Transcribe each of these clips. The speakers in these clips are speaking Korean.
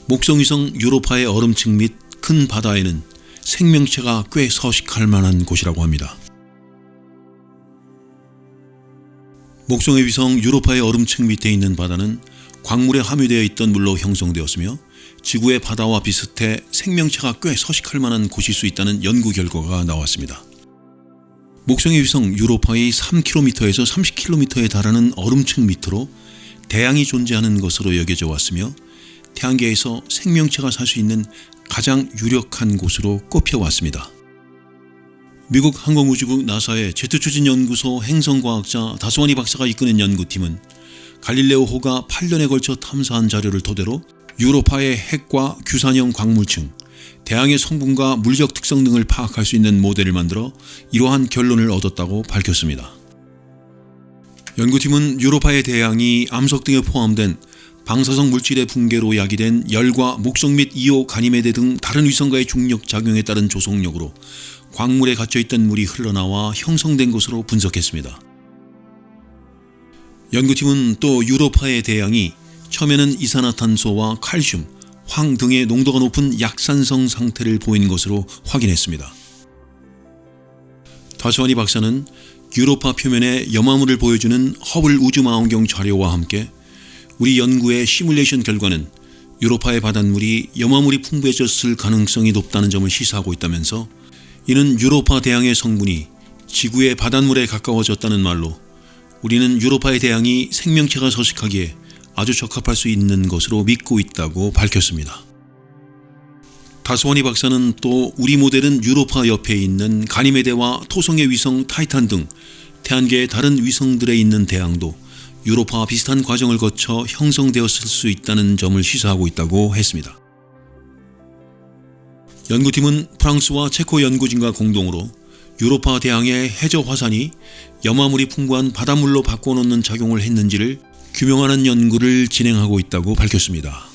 목성위성 유로파의 얼음층 및 큰 바다에는 생명체가 꽤 서식할 만한 곳이라고 합니다. 목성의 위성 유로파의 얼음층 밑에 있는 바다는 광물에 함유되어 있던 물로 형성되었으며 지구의 바다와 비슷해 생명체가 꽤 서식할 만한 곳일 수 있다는 연구 결과가 나왔습니다. 목성의 위성 유로파의 3km에서 30km에 달하는 얼음층 밑으로 대양이 존재하는 것으로 여겨져 왔으며 태양계에서 생명체가 살 수 있는 가장 유력한 곳으로 꼽혀왔습니다. 미국 항공우주국 나사의 제트추진연구소 행성과학자 다스와니 박사가 이끄는 연구팀은 갈릴레오호가 8년에 걸쳐 탐사한 자료를 토대로 유로파의 핵과 규산형 광물층, 대양의 성분과 물리적 특성 등을 파악할 수 있는 모델을 만들어 이러한 결론을 얻었다고 밝혔습니다. 연구팀은 유로파의 대양이 암석 등에 포함된 방사성 물질의 붕괴로 야기된 열과 목성 및 이오, 가니메데 등 다른 위성과의 중력 작용에 따른 조성력으로 광물에 갇혀있던 물이 흘러나와 형성된 것으로 분석했습니다. 연구팀은 또 유로파의 대양이 처음에는 이산화탄소와 칼슘, 황 등의 농도가 높은 약산성 상태를 보인 것으로 확인했습니다. 다스와니 박사는 유로파 표면에 염화물을 보여주는 허블 우주망원경 자료와 함께 우리 연구의 시뮬레이션 결과는 유로파의 바닷물이 염화물이 풍부해졌을 가능성이 높다는 점을 시사하고 있다면서 이는 유로파 대양의 성분이 지구의 바닷물에 가까워졌다는 말로 우리는 유로파의 대양이 생명체가 서식하기에 아주 적합할 수 있는 것으로 믿고 있다고 밝혔습니다. 다스와니 박사는 또 우리 모델은 유로파 옆에 있는 가니메데와 토성의 위성 타이탄 등 태양계의 다른 위성들에 있는 대양도 유로파와 비슷한 과정을 거쳐 형성되었을 수 있다는 점을 시사하고 있다고 했습니다. 연구팀은 프랑스와 체코 연구진과 공동으로 유로파 대양의 해저 화산이 염화물이 풍부한 바닷물로 바꿔놓는 작용을 했는지를 규명하는 연구를 진행하고 있다고 밝혔습니다.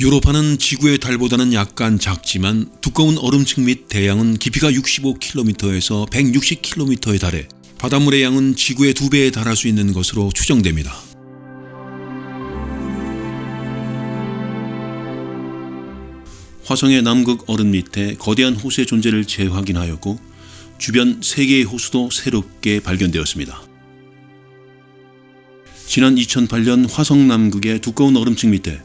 유로파는 지구의 달보다는 약간 작지만 두꺼운 얼음층 및 대양은 깊이가 65km에서 160km에 달해 바닷물의 양은 지구의 2배에 달할 수 있는 것으로 추정됩니다. 화성의 남극 얼음 밑에 거대한 호수의 존재를 재확인하였고 주변 3개의 호수도 새롭게 발견되었습니다. 지난 2008년 화성 남극의 두꺼운 얼음층 밑에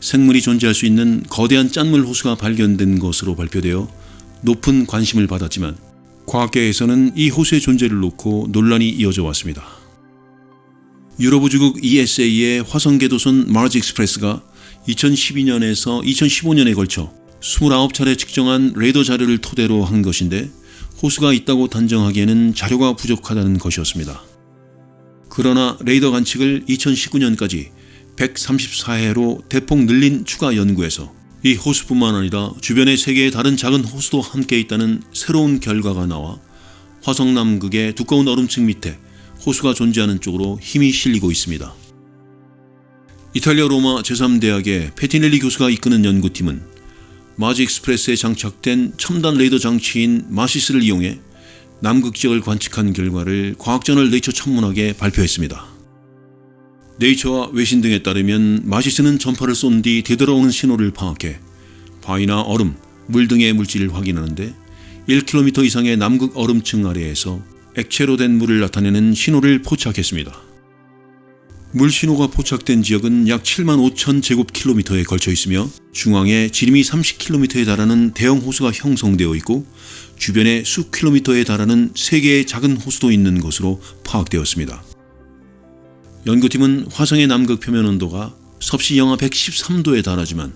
생물이 존재할 수 있는 거대한 짠물 호수가 발견된 것으로 발표되어 높은 관심을 받았지만 과학계에서는 이 호수의 존재를 놓고 논란이 이어져 왔습니다. 유럽우주국 ESA의 화성궤도선 마르지 익스프레스가 2012년에서 2015년에 걸쳐 29차례 측정한 레이더 자료를 토대로 한 것인데 호수가 있다고 단정하기에는 자료가 부족하다는 것이었습니다. 그러나 레이더 관측을 2019년까지 134회로 대폭 늘린 추가 연구에서 이 호수뿐만 아니라 주변의 3개의 다른 작은 호수도 함께 있다는 새로운 결과가 나와 화성 남극의 두꺼운 얼음층 밑에 호수가 존재하는 쪽으로 힘이 실리고 있습니다. 이탈리아 로마 제3대학의 페티넬리 교수가 이끄는 연구팀은 마르지 익스프레스에 장착된 첨단 레이더 장치인 마시스를 이용해 남극 지역을 관측한 결과를 과학저널 네이처 천문학에 발표했습니다. 네이처와 외신 등에 따르면 마시스는 전파를 쏜 뒤 되돌아오는 신호를 파악해 바위나 얼음, 물 등의 물질을 확인하는데 1km 이상의 남극 얼음층 아래에서 액체로 된 물을 나타내는 신호를 포착했습니다. 물 신호가 포착된 지역은 약 7만 5천 제곱킬로미터에 걸쳐 있으며 중앙에 지름이 30km에 달하는 대형 호수가 형성되어 있고 주변에 수 킬로미터에 달하는 3개의 작은 호수도 있는 것으로 파악되었습니다. 연구팀은 화성의 남극 표면 온도가 섭씨 영하 113도에 달하지만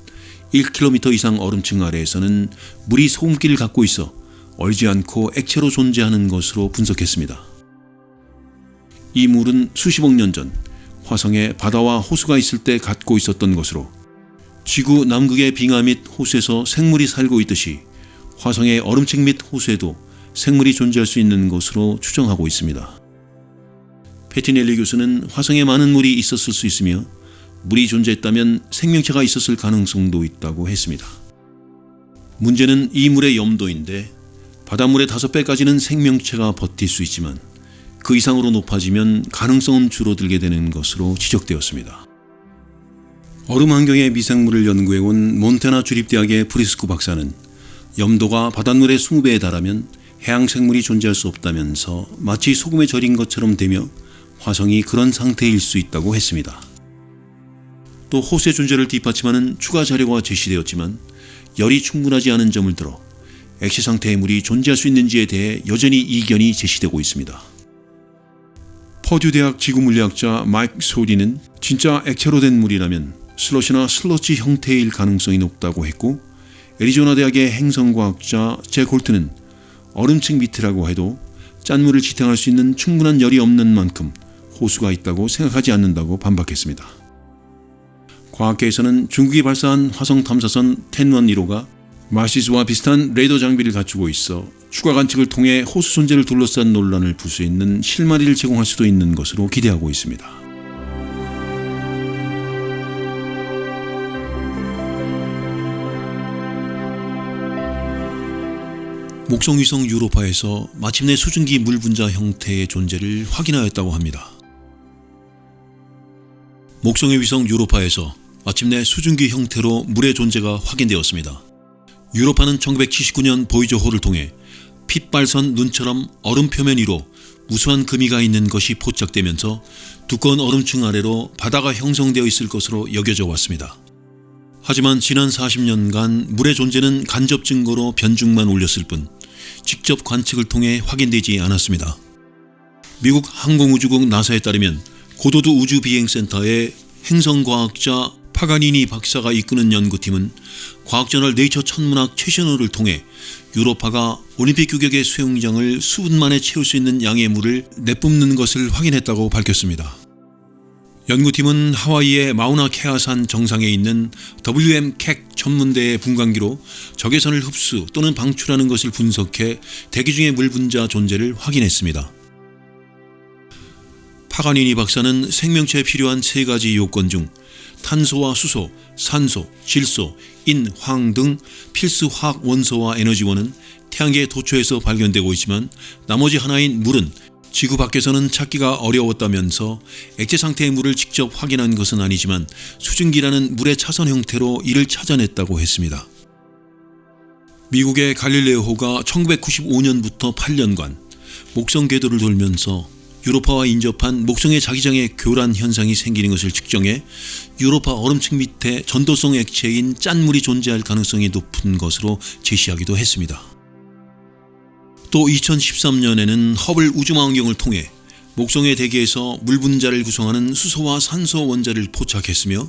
1km 이상 얼음층 아래에서는 물이 소금기를 갖고 있어 얼지 않고 액체로 존재하는 것으로 분석했습니다. 이 물은 수십억 년 전 화성에 바다와 호수가 있을 때 갖고 있었던 것으로 지구 남극의 빙하 및 호수에서 생물이 살고 있듯이 화성의 얼음층 및 호수에도 생물이 존재할 수 있는 것으로 추정하고 있습니다. 페티넬리 교수는 화성에 많은 물이 있었을 수 있으며 물이 존재했다면 생명체가 있었을 가능성도 있다고 했습니다. 문제는 이 물의 염도인데 바닷물의 5배까지는 생명체가 버틸 수 있지만 그 이상으로 높아지면 가능성은 줄어들게 되는 것으로 지적되었습니다. 얼음 환경의 미생물을 연구해온 몬태나 주립대학의 프리스코 박사는 염도가 바닷물의 20배에 달하면 해양 생물이 존재할 수 없다면서 마치 소금에 절인 것처럼 되며 화성이 그런 상태일 수 있다고 했습니다. 또 호수의 존재를 뒷받침하는 추가 자료가 제시되었지만 열이 충분하지 않은 점을 들어 액체 상태의 물이 존재할 수 있는지에 대해 여전히 이견이 제시되고 있습니다. 퍼듀 대학 지구물리학자 마이크 소디는 진짜 액체로 된 물이라면 슬러시나 슬러지 형태일 가능성이 높다고 했고, 애리조나 대학의 행성과학자 제 골트는 얼음층 밑이라고 해도 짠물을 지탱할 수 있는 충분한 열이 없는 만큼 호수가 있다고 생각하지 않는다고 반박했습니다. 과학계에서는 중국이 발사한 화성 탐사선 10-1호가 마시스와 비슷한 레이더 장비를 갖추고 있어 추가 관측을 통해 호수 존재를 둘러싼 논란을 풀 수 있는 실마리를 제공할 수도 있는 것으로 기대하고 있습니다. 목성위성 유로파에서 마침내 수증기 물 분자 형태의 존재를 확인하였다고 합니다. 목성의 위성 유로파에서 마침내 수증기 형태로 물의 존재가 확인되었습니다. 유로파는 1979년 보이저호를 통해 핏발선 눈처럼 얼음 표면 위로 무수한 금이가 있는 것이 포착되면서 두꺼운 얼음층 아래로 바다가 형성되어 있을 것으로 여겨져 왔습니다. 하지만 지난 40년간 물의 존재는 간접 증거로 변죽만 올렸을 뿐 직접 관측을 통해 확인되지 않았습니다. 미국 항공우주국 나사에 따르면 고도도 우주비행센터의 행성과학자 파가니니 박사가 이끄는 연구팀은 과학저널 네이처 천문학 최신호를 통해 유로파가 올림픽 규격의 수영장을 수분 만에 채울 수 있는 양의 물을 내뿜는 것을 확인했다고 밝혔습니다. 연구팀은 하와이의 마우나 케아산 정상에 있는 WM 캑 전문대의 분광기로 적외선을 흡수 또는 방출하는 것을 분석해 대기 중의 물 분자 존재를 확인했습니다. 파가니니 박사는 생명체에 필요한 3가지 요건 중 탄소와 수소, 산소, 질소, 인, 황 등 필수 화학 원소와 에너지원은 태양계 도처에서 발견되고 있지만 나머지 하나인 물은 지구 밖에서는 찾기가 어려웠다면서 액체 상태의 물을 직접 확인한 것은 아니지만 수증기라는 물의 차선 형태로 이를 찾아냈다고 했습니다. 미국의 갈릴레오호가 1995년부터 8년간 목성 궤도를 돌면서 유로파와 인접한 목성의 자기장의 교란 현상이 생기는 것을 측정해 유로파 얼음층 밑에 전도성 액체인 짠물이 존재할 가능성이 높은 것으로 제시하기도 했습니다. 또 2013년에는 허블 우주망원경을 통해 목성의 대기에서 물 분자를 구성하는 수소와 산소 원자를 포착했으며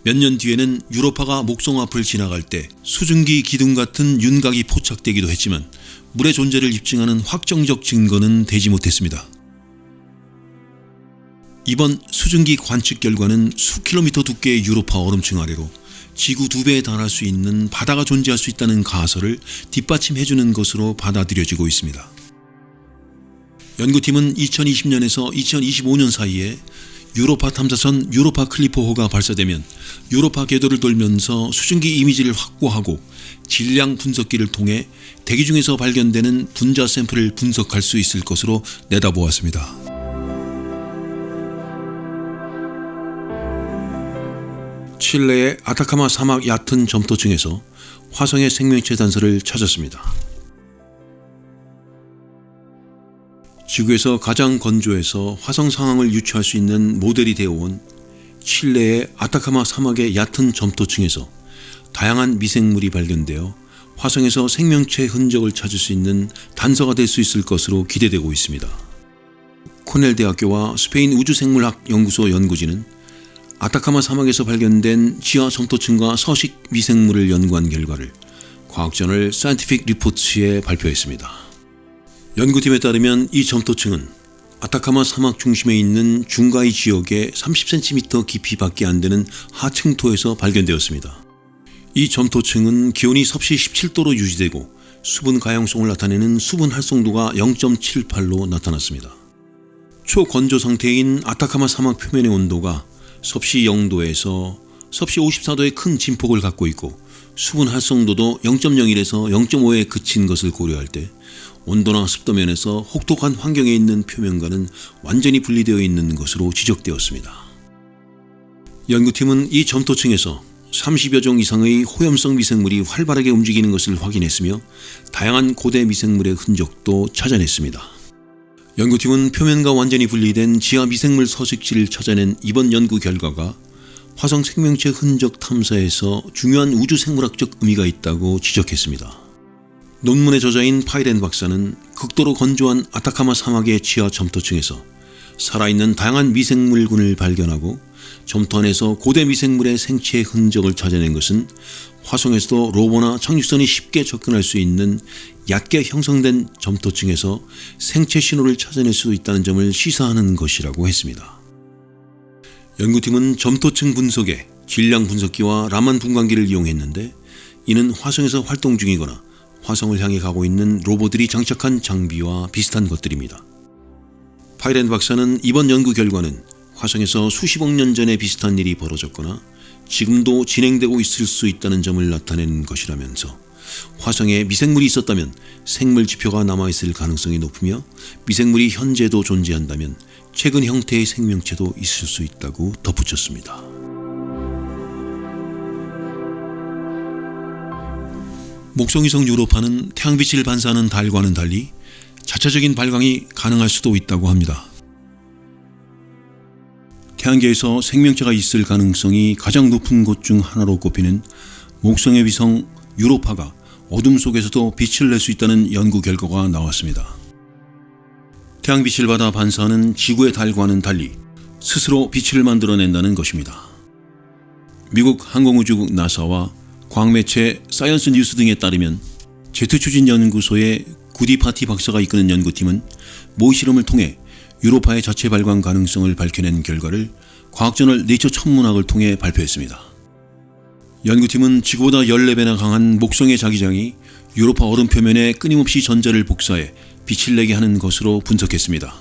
몇 년 뒤에는 유로파가 목성 앞을 지나갈 때 수증기 기둥 같은 윤곽이 포착되기도 했지만 물의 존재를 입증하는 확정적 증거는 되지 못했습니다. 이번 수증기 관측 결과는 수킬로미터 두께의 유로파 얼음층 아래로 지구 2배에 달할 수 있는 바다가 존재할 수 있다는 가설을 뒷받침해주는 것으로 받아들여지고 있습니다. 연구팀은 2020년에서 2025년 사이에 유로파 탐사선 유로파 클리퍼호가 발사되면 유로파 궤도를 돌면서 수증기 이미지를 확보하고 질량 분석기를 통해 대기 중에서 발견되는 분자 샘플을 분석할 수 있을 것으로 내다보았습니다. 칠레의 아타카마 사막 얕은 점토층에서 화성의 생명체 단서를 찾았습니다. 지구에서 가장 건조해서 화성 상황을 유추할 수 있는 모델이 되어온 칠레의 아타카마 사막의 얕은 점토층에서 다양한 미생물이 발견되어 화성에서 생명체 흔적을 찾을 수 있는 단서가 될 수 있을 것으로 기대되고 있습니다. 코넬 대학교와 스페인 우주생물학 연구소 연구진은 아타카마 사막에서 발견된 지하 점토층과 서식 미생물을 연구한 결과를 과학저널 사이언티픽 리포츠에 발표했습니다. 연구팀에 따르면 이 점토층은 아타카마 사막 중심에 있는 중가이 지역의 30cm 깊이밖에 안 되는 하층토에서 발견되었습니다. 이 점토층은 기온이 섭씨 17도로 유지되고 수분 가용성을 나타내는 수분 활성도가 0.78로 나타났습니다. 초건조 상태인 아타카마 사막 표면의 온도가 섭씨 0도에서 섭씨 54도의 큰 진폭을 갖고 있고 수분 활성도도 0.01에서 0.5에 그친 것을 고려할 때 온도나 습도 면에서 혹독한 환경에 있는 표면과는 완전히 분리되어 있는 것으로 지적되었습니다. 연구팀은 이 점토층에서 30여 종 이상의 호염성 미생물이 활발하게 움직이는 것을 확인했으며 다양한 고대 미생물의 흔적도 찾아냈습니다. 연구팀은 표면과 완전히 분리된 지하 미생물 서식지를 찾아낸 이번 연구 결과가 화성 생명체 흔적 탐사에서 중요한 우주 생물학적 의미가 있다고 지적했습니다. 논문의 저자인 파이렌 박사는 극도로 건조한 아타카마 사막의 지하 점토층에서 살아있는 다양한 미생물군을 발견하고 점토 안에서 고대 미생물의 생체 흔적을 찾아낸 것은 화성에서도 로버나 착륙선이 쉽게 접근할 수 있는 얕게 형성된 점토층에서 생체 신호를 찾아낼 수 있다는 점을 시사하는 것이라고 했습니다. 연구팀은 점토층 분석에 질량 분석기와 라만 분광기를 이용했는데 이는 화성에서 활동 중이거나 화성을 향해 가고 있는 로봇들이 장착한 장비와 비슷한 것들입니다. 파이렌 박사는 이번 연구 결과는 화성에서 수십억 년 전에 비슷한 일이 벌어졌거나 지금도 진행되고 있을 수 있다는 점을 나타내는 것이라면서 화성에 미생물이 있었다면 생물 지표가 남아있을 가능성이 높으며 미생물이 현재도 존재한다면 최근 형태의 생명체도 있을 수 있다고 덧붙였습니다. 목성위성 유로파는 태양빛을 반사하는 달과는 달리 자체적인 발광이 가능할 수도 있다고 합니다. 태양계에서 생명체가 있을 가능성이 가장 높은 곳 중 하나로 꼽히는 목성의 위성 유로파가 어둠 속에서도 빛을 낼 수 있다는 연구 결과가 나왔습니다. 태양빛을 받아 반사하는 지구의 달과는 달리 스스로 빛을 만들어낸다는 것입니다. 미국 항공우주국 나사와 광매체 사이언스 뉴스 등에 따르면 제트추진연구소의 구디파티 박사가 이끄는 연구팀은 모의 실험을 통해 유로파의 자체 발광 가능성을 밝혀낸 결과를 과학저널 네이처 천문학을 통해 발표했습니다. 연구팀은 지구보다 14배나 강한 목성의 자기장이 유로파 얼음 표면에 끊임없이 전자를 복사해 빛을 내게 하는 것으로 분석했습니다.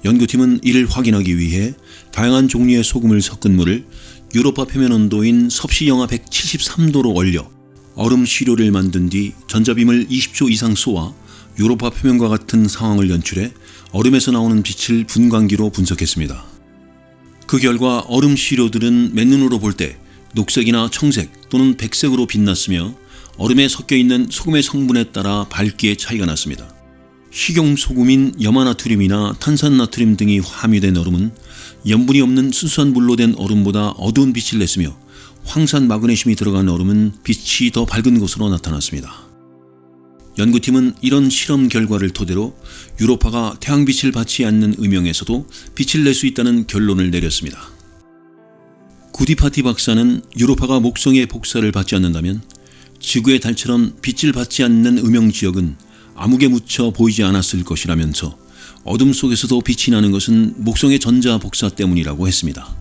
연구팀은 이를 확인하기 위해 다양한 종류의 소금을 섞은 물을 유로파 표면 온도인 섭씨 영하 173도로 얼려 얼음 시료를 만든 뒤 전자빔을 20초 이상 쏘아 유로파 표면과 같은 상황을 연출해 얼음에서 나오는 빛을 분광기로 분석했습니다. 그 결과 얼음 시료들은 맨눈으로 볼 때 녹색이나 청색 또는 백색으로 빛났으며 얼음에 섞여있는 소금의 성분에 따라 밝기의 차이가 났습니다. 식용소금인 염화나트륨이나 탄산나트륨 등이 함유된 얼음은 염분이 없는 순수한 물로 된 얼음보다 어두운 빛을 냈으며 황산 마그네슘이 들어간 얼음은 빛이 더 밝은 것으로 나타났습니다. 연구팀은 이런 실험 결과를 토대로 유로파가 태양빛을 받지 않는 음영에서도 빛을 낼 수 있다는 결론을 내렸습니다. 구디파티 박사는 유로파가 목성의 복사를 받지 않는다면 지구의 달처럼 빛을 받지 않는 음영지역은 암흑에 묻혀 보이지 않았을 것이라면서 어둠 속에서도 빛이 나는 것은 목성의 전자 복사 때문이라고 했습니다.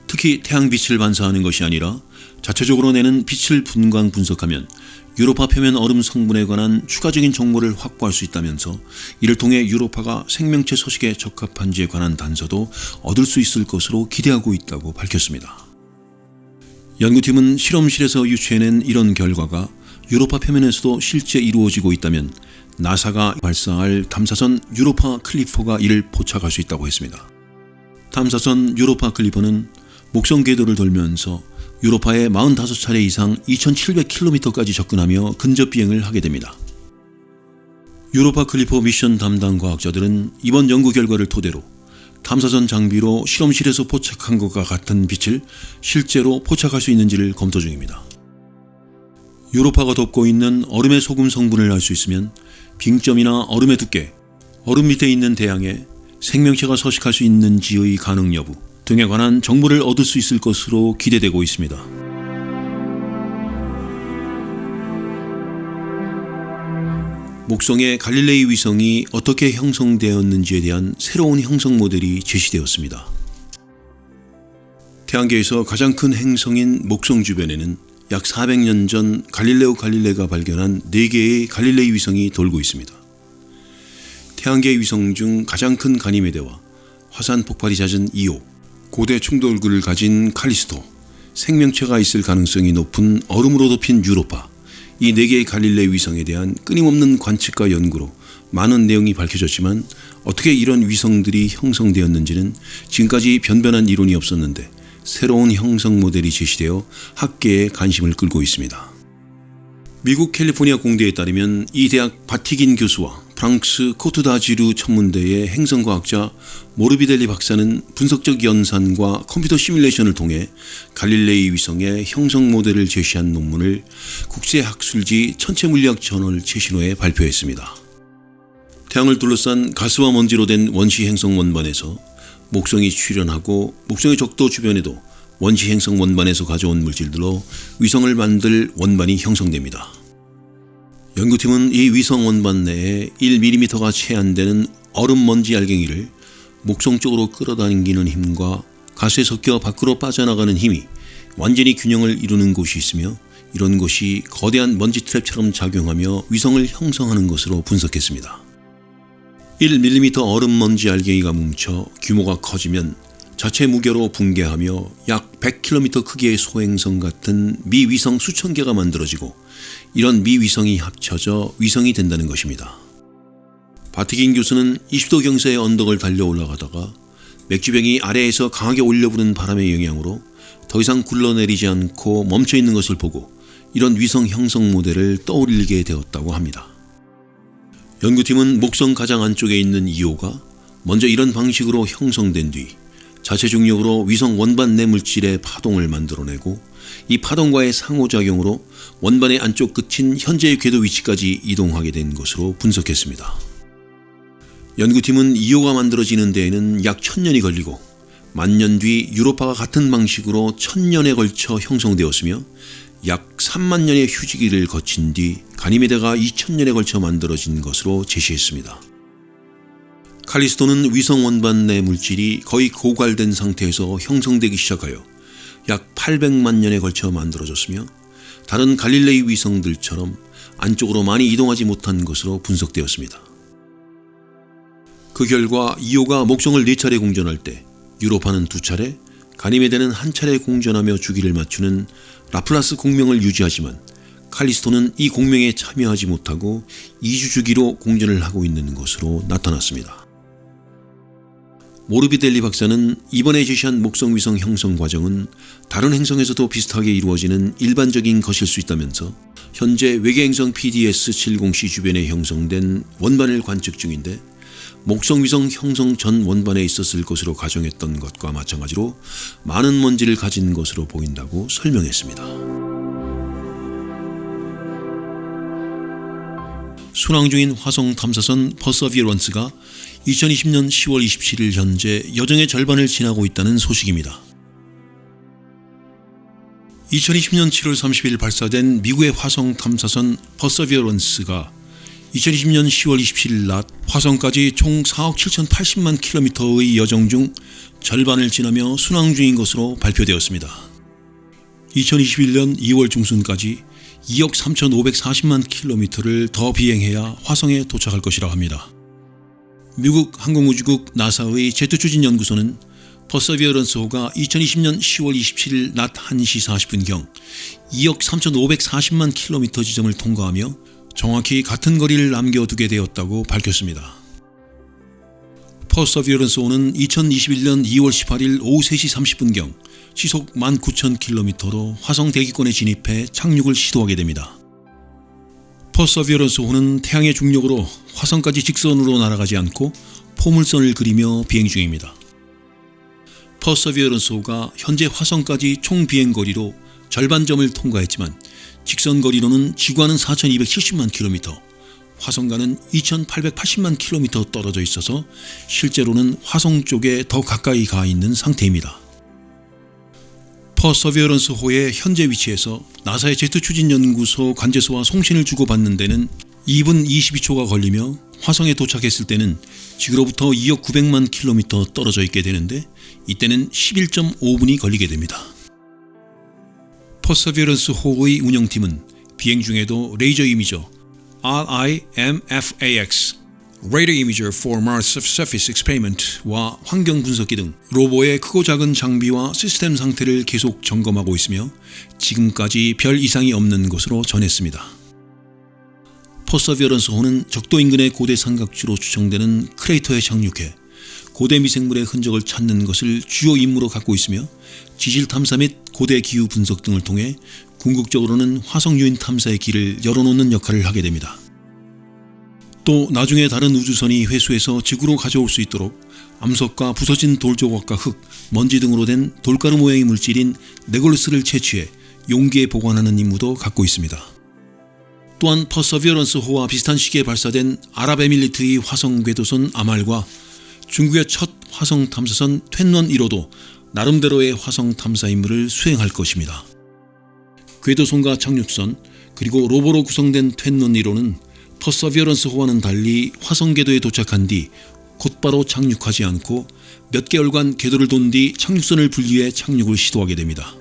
특히 태양빛을 반사하는 것이 아니라 자체적으로 내는 빛을 분광 분석하면 유로파 표면 얼음 성분에 관한 추가적인 정보를 확보할 수 있다면서 이를 통해 유로파가 생명체 서식에 적합한지에 관한 단서도 얻을 수 있을 것으로 기대하고 있다고 밝혔습니다. 연구팀은 실험실에서 유추해낸 이런 결과가 유로파 표면에서도 실제 이루어지고 있다면 나사가 발사할 탐사선 유로파 클리퍼가 이를 포착할 수 있다고 했습니다. 탐사선 유로파 클리퍼는 목성 궤도를 돌면서 유로파에 45차례 이상 2700km까지 접근하며 근접 비행을 하게 됩니다. 유로파 클리퍼 미션 담당 과학자들은 이번 연구 결과를 토대로 탐사선 장비로 실험실에서 포착한 것과 같은 빛을 실제로 포착할 수 있는지를 검토 중입니다. 유로파가 덮고 있는 얼음의 소금 성분을 알 수 있으면 빙점이나 얼음의 두께, 얼음 밑에 있는 대양에 생명체가 서식할 수 있는지의 가능 여부 등에 관한 정보를 얻을 수 있을 것으로 기대되고 있습니다. 목성의 갈릴레이 위성이 어떻게 형성되었는지에 대한 새로운 형성 모델이 제시되었습니다. 태양계에서 가장 큰 행성인 목성 주변에는 약 400년 전 갈릴레오 갈릴레가 발견한 4개의 갈릴레이 위성이 돌고 있습니다. 태양계 위성 중 가장 큰 가니메데와 화산 폭발이 잦은 이오, 고대 충돌구를 가진 칼리스토, 생명체가 있을 가능성이 높은 얼음으로 덮인 유로파, 이 4개의 갈릴레이 위성에 대한 끊임없는 관측과 연구로 많은 내용이 밝혀졌지만 어떻게 이런 위성들이 형성되었는지는 지금까지 변변한 이론이 없었는데 새로운 형성 모델이 제시되어 학계의 관심을 끌고 있습니다. 미국 캘리포니아 공대에 따르면 이 대학 바티긴 교수와 프랑스 코트다지루 천문대의 행성과학자 모르비델리 박사는 분석적 연산과 컴퓨터 시뮬레이션을 통해 갈릴레이 위성의 형성 모델을 제시한 논문을 국제학술지 천체물리학 저널 최신호에 발표했습니다. 태양을 둘러싼 가스와 먼지로 된 원시 행성 원반에서 목성이 출현하고 목성의 적도 주변에도 원시 행성 원반에서 가져온 물질들로 위성을 만들 원반이 형성됩니다. 연구팀은 이 위성 원반 내에 1mm가 채 안 되는 얼음 먼지 알갱이를 목성 쪽으로 끌어당기는 힘과 가스에 섞여 밖으로 빠져나가는 힘이 완전히 균형을 이루는 곳이 있으며 이런 곳이 거대한 먼지 트랩처럼 작용하며 위성을 형성하는 것으로 분석했습니다. 1mm 얼음 먼지 알갱이가 뭉쳐 규모가 커지면 자체 무게로 붕괴하며 약 100km 크기의 소행성 같은 미위성 수천 개가 만들어지고 이런 미위성이 합쳐져 위성이 된다는 것입니다. 바티긴 교수는 20도 경사의 언덕을 달려 올라가다가 맥주병이 아래에서 강하게 올려부는 바람의 영향으로 더 이상 굴러내리지 않고 멈춰있는 것을 보고 이런 위성 형성 모델을 떠올리게 되었다고 합니다. 연구팀은 목성 가장 안쪽에 있는 이오가 먼저 이런 방식으로 형성된 뒤 자체 중력으로 위성 원반 내 물질의 파동을 만들어내고 이 파동과의 상호작용으로 원반의 안쪽 끝인 현재의 궤도 위치까지 이동하게 된 것으로 분석했습니다. 연구팀은 이오가 만들어지는 데에는 약 1000년이 걸리고 10,000년 뒤 유로파가 같은 방식으로 1000년에 걸쳐 형성되었으며 약 30,000년의 휴지기를 거친 뒤 가니메데가 2000년에 걸쳐 만들어진 것으로 제시했습니다. 칼리스토는 위성 원반 내 물질이 거의 고갈된 상태에서 형성되기 시작하여 약 800만 년에 걸쳐 만들어졌으며 다른 갈릴레이 위성들처럼 안쪽으로 많이 이동하지 못한 것으로 분석되었습니다. 그 결과 이오가 목성을 4차례 공전할 때 유로파는 2차례, 가니메데는 1차례 공전하며 주기를 맞추는 라플라스 공명을 유지하지만 칼리스토는 이 공명에 참여하지 못하고 2주 주기로 공전을 하고 있는 것으로 나타났습니다. 모르비델리 박사는 이번에 제시한 목성 위성 형성 과정은 다른 행성에서도 비슷하게 이루어지는 일반적인 것일 수 있다면서 현재 외계행성 PDS-70C 주변에 형성된 원반을 관측 중인데 목성 위성 형성 전 원반에 있었을 것으로 가정했던 것과 마찬가지로 많은 먼지를 가진 것으로 보인다고 설명했습니다. 순항 중인 화성 탐사선 퍼서비어런스가 2020년 10월 27일 현재 여정의 절반을 지나고 있다는 소식입니다. 2020년 7월 30일 발사된 미국의 화성 탐사선 퍼서비어런스가 2020년 10월 27일 낮 화성까지 총 4억 7,080만 킬로미터의 여정 중 절반을 지나며 순항 중인 것으로 발표되었습니다. 2021년 2월 중순까지 2억 3,540만 킬로미터를 더 비행해야 화성에 도착할 것이라 합니다. 미국 항공우주국 나사의 제트 추진 연구소는 퍼서비어런스호가 2020년 10월 27일 낮 1시 40분경 2억 3,540만 킬로미터 지점을 통과하며 정확히 같은 거리를 남겨두게 되었다고 밝혔습니다. 퍼서비어런스호는 2021년 2월 18일 오후 3시 30분경 시속 19,000km로 화성 대기권에 진입해 착륙을 시도하게 됩니다. 퍼서비어런스호는 태양의 중력으로 화성까지 직선으로 날아가지 않고 포물선을 그리며 비행 중입니다. 퍼서비어런스호가 현재 화성까지 총 비행거리로 절반점을 통과했지만 직선 거리로는 지구와는 4,270만 킬로미터, 화성과는 2,880만 킬로미터 떨어져 있어서 실제로는 화성 쪽에 더 가까이 가 있는 상태입니다. 퍼서비어런스호의 현재 위치에서 나사의 제트 추진 연구소 관제소와 송신을 주고받는 데는 2분 22초가 걸리며 화성에 도착했을 때는 지구로부터 2억 900만 킬로미터 떨어져 있게 되는데 이때는 11.5분이 걸리게 됩니다. 퍼서비어런스호의 운영팀은 비행 중에도 레이저 이미저 RIMFAX Radar Imager for Mars Surface Experiment와 환경 분석기 등 로버의 크고 작은 장비와 시스템 상태를 계속 점검하고 있으며 지금까지 별 이상이 없는 것으로 전했습니다. 퍼서비어런스호는 적도 인근의 고대 삼각지로 추정되는 크레이터에 착륙해 고대 미생물의 흔적을 찾는 것을 주요 임무로 갖고 있으며 지질 탐사 및 고대 기후 분석 등을 통해 궁극적으로는 화성 유인 탐사의 길을 열어놓는 역할을 하게 됩니다. 또 나중에 다른 우주선이 회수해서 지구로 가져올 수 있도록 암석과 부서진 돌 조각과 흙, 먼지 등으로 된 돌가루 모양의 물질인 네골루스를 채취해 용기에 보관하는 임무도 갖고 있습니다. 또한 퍼서비어런스호와 비슷한 시기에 발사된 아랍에미리트의 화성 궤도선 아말과 중국의 첫 화성 탐사선 툇넌 1호도 나름대로의 화성 탐사 임무를 수행할 것입니다. 궤도선과 착륙선 그리고 로버로 구성된 툇넌 1호는 퍼서비어런스호와는 달리 화성 궤도에 도착한 뒤 곧바로 착륙하지 않고 몇 개월간 궤도를 돈 뒤 착륙선을 분리해 착륙을 시도하게 됩니다.